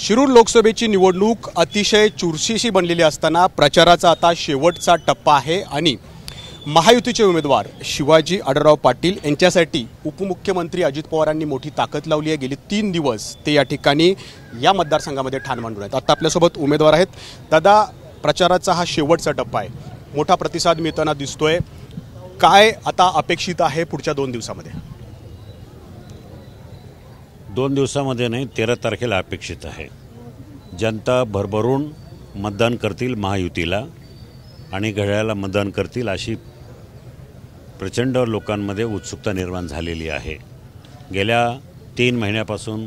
शिरूर लोकसभेची निवडणूक अतिशय चुरशीची बनलेली असताना प्रचाराचा आता शेवटचा टप्पा आहे आणि महायुतीचे उमेदवार शिवाजी आढळराव पाटील यांच्यासाठी उपमुख्यमंत्री अजित पवारांनी मोठी ताकद लावली आहे। गेली 3 दिवस ते या ठिकाणी या मतदारसंघामध्ये ठाण मांडून आहेत। आता आपल्यासोबत उमेदवार आहेत। दादा, प्रचाराचा हा शेवटचा टप्पा आहे, मोठा प्रतिसाद मिळताना दिसतोय, काय आता अपेक्षित आहे पुढच्या 2 दिवसामध्ये? 2 दिवसामध्ये नाही, 13 तारखेला अपेक्षित आहे। जनता भरभरून मतदान करतील महायुतीला आणि घड्याळाला मतदान करतील अशी प्रचंड लोकांमध्ये उत्सुकता निर्माण झालेली आहे। गेल्या 3 महिन्यापासून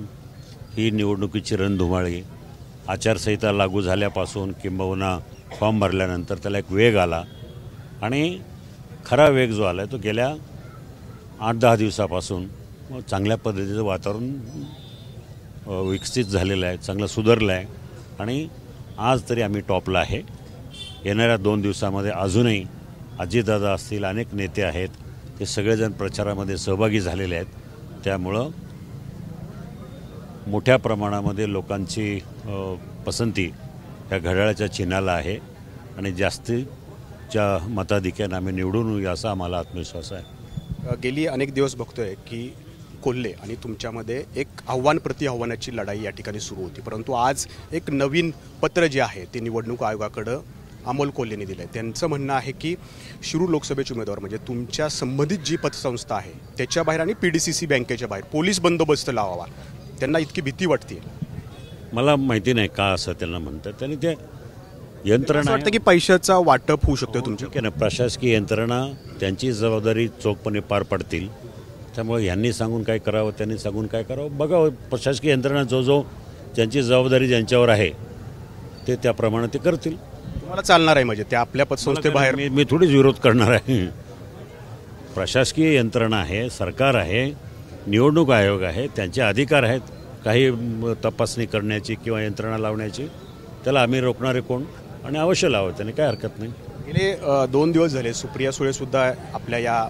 ही निवडणुकीची रणधुमाळी, आचारसंहिता लागू झाल्यापासून किंबहुना फॉर्म भरल्यानंतर त्याला एक वेग आला आणि खरा वेग जो आला तो गेल्या 8-10 दिवसापासून चांगल्या पद्धतीचं वातावरण विकसित झालेलं आहे, चांगलं सुधारलं आहे आणि आज तरी आम्ही टॉपला आहे। येणाऱ्या 2 दिवसामध्ये अजूनही अजितदादा असतील, अनेक नेते आहेत, ते सगळेजण प्रचारामध्ये सहभागी झालेले आहेत। त्यामुळं मोठ्या प्रमाणामध्ये लोकांची पसंती या घड्याळाच्या चिन्हाला आहे आणि जास्तीच्या मताधिक्याने आम्ही निवडून येऊ असा आम्हाला आत्मविश्वास आहे। गेली अनेक दिवस बघतोय की कोल्हे आणि तुमच्यामध्ये एक आव्हान प्रति आव्हानाची लढाई या ठिकाणी सुरू होती, परंतु आज एक नवीन पत्र जे आहे ते निवडणूक आयोगाकडे अमोल कोल्हेंनी दिलं आहे। त्यांचं म्हणणं आहे की शिरूर लोकसभेचे उमेदवार म्हणजे तुमच्या संबंधित जी पतसंस्था आहे त्याच्या बाहेर आणि PDCC बँकेच्या बाहेर पोलीस बंदोबस्त लावावा, त्यांना इतकी भीती वाटते। मला माहिती नाही का असं त्यांना म्हणतात, त्यांनी ते यंत्रणा वाटतं की पैशाचा वाटप होऊ शकतो तुमच्या की नाही, प्रशासकीय यंत्रणा त्यांची जबाबदारी चोखपणे पार पाडतील। त्यामुळे यांनी सांगून काय करावं, त्यांनी सांगून काय करावं बघावं। प्रशासकीय यंत्रणा जो ज्यांची जबाबदारी ज्यांच्यावर आहे ते त्याप्रमाणे ते करतील। तुम्हाला चालणार आहे म्हणजे त्या आपल्या पतसंस्थेबाहेर? मी थोडीच विरोध करणार आहे। प्रशासकीय यंत्रणा आहे, सरकार आहे, निवडणूक आयोग आहे, त्यांचे अधिकार आहेत काही तपासणी करण्याची किंवा यंत्रणा लावण्याची, त्याला आम्ही रोखणारे कोण आणि अवश्य लावू, त्याने काय हरकत नाही। गेले 2 दिवस झाले सुप्रिया सुळेसुद्धा आपल्या या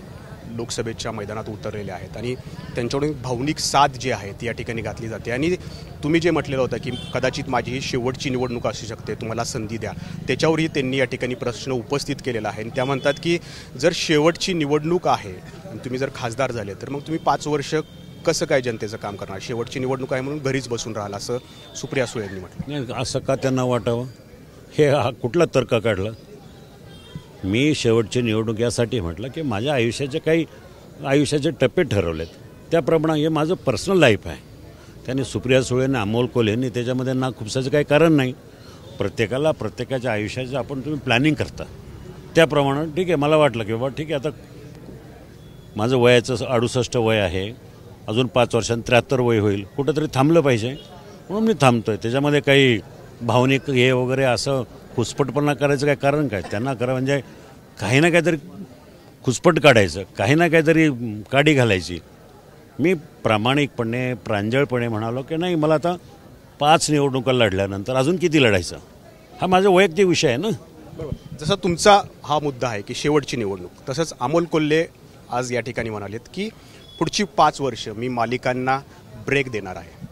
लोकसभेच्या मैदानात उतरलेले आहेत आणि त्यांच्याकडून भावनिक साथ जी आहे ती या ठिकाणी घातली जाते आणि तुम्ही जे म्हटलेलं होतं की कदाचित माझी ही शेवटची निवडणूक असू शकते, तुम्हाला संधी द्या, त्याच्यावरही त्यांनी या ठिकाणी प्रश्न उपस्थित केलेला आहे। आणि त्या म्हणतात की जर शेवटची निवडणूक आहे आणि तुम्ही जर खासदार झाले तर मग तुम्ही 5 वर्ष कसं काय जनतेचं काम करणार? शेवटची निवडणूक आहे म्हणून घरीच बसून राहाल असं सुप्रिया सुळे यांनी म्हटलं। नाही, असं का त्यांना वाटावं? हे कुठला तर्क काढला? मी शेवटची निवडणूक यासाठी म्हटलं की माझ्या आयुष्याचे टप्पे ठरवलेत, त्याप्रमाणे हे माझं पर्सनल लाईफ आहे। त्याने सुप्रिया सुळेंनी, अमोल कोल्हेंनी त्याच्यामध्ये ना खुपसाचं काही कारण नाही। प्रत्येकाला प्रत्येकाच्या आयुष्याचं आपण तुम्ही प्लॅनिंग करता त्याप्रमाणे ठीक आहे। मला वाटलं की बाबा ठीक आहे, आता माझं वयाचं 68 वय आहे, अजून 5 वर्षांनी 73 वय होईल, कुठंतरी थांबलं पाहिजे म्हणून मी थांबतोय। त्याच्यामध्ये काही भावनिक हे वगैरे असं खुसपटपणा करायचं काय कारण काय? त्यांना करा म्हणजे काही ना काहीतरी खुसपट काढायचं, काही ना काहीतरी काडी घालायची। मी प्रामाणिकपणे प्रांजळपणे म्हणालो की नाही, मला आता 5 निवडणुका लढल्यानंतर अजून किती लढायचं, हा माझा वैयक्तिक विषय आहे ना। बरोबर, जसं तुमचा हा मुद्दा आहे की शेवटची निवडणूक, तसंच अमोल कोल्हे आज या ठिकाणी म्हणालेत की पुढची 5 वर्ष मी मालिकांना ब्रेक देणार आहे।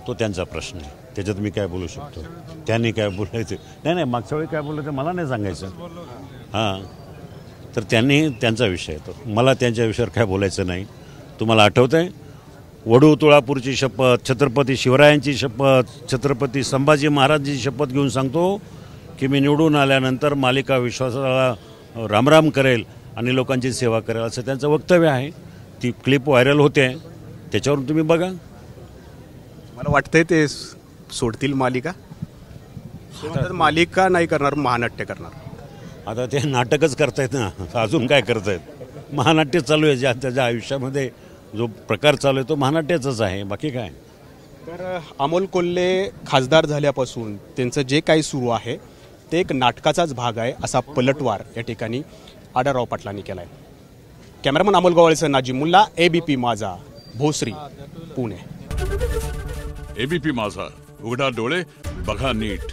तो त्यांचा प्रश्न आहे, त्याच्यात मी काय बोलू शकतो? त्यांनी काय बोलायचं? नाही, मागच्या वेळी काय बोललं ते मला नाही सांगायचं। हां, तर त्यांनी त्यांचा विषय आहे, तो मला त्यांच्या विषयावर काय बोलायचं नाही। तुम्हाला आठवतं आहे वडू तुळापूरची शपथ, छत्रपती शिवरायांची शपथ, छत्रपती संभाजी महाराजांची शपथ घेऊन सांगतो की मी निवडून आल्यानंतर मालिका विश्वासाला रामराम करेल आणि लोकांची सेवा करेल, असं त्यांचं वक्तव्य आहे। ती क्लिप व्हायरल होते, त्याच्यावरून तुम्ही बघा। मला वाटतंय ते सोडतील मालिका? मालिका नाही करणार, महानाट्य करणार। आता ते नाटकच करतायत ना, अजून काय करतायत? महानाट्य चालू आहे, त्याच्या आयुष्यामध्ये जो प्रकार चालू आहे तो महानाट्याचाच आहे, बाकी काय। तर अमोल कोल्हे खासदार झाल्यापासून त्यांचं जे काही सुरू आहे ते एक नाटकाचाच भाग आहे असा पलटवार या ठिकाणी आढळराव पाटलांनी केला आहे। कॅमेरामन अमोल गवाळेसह नाजिम मुल्ला, ABP माझा, भोसरी, पुणे। ABP माझा, उघडा डोळे बघा नीट।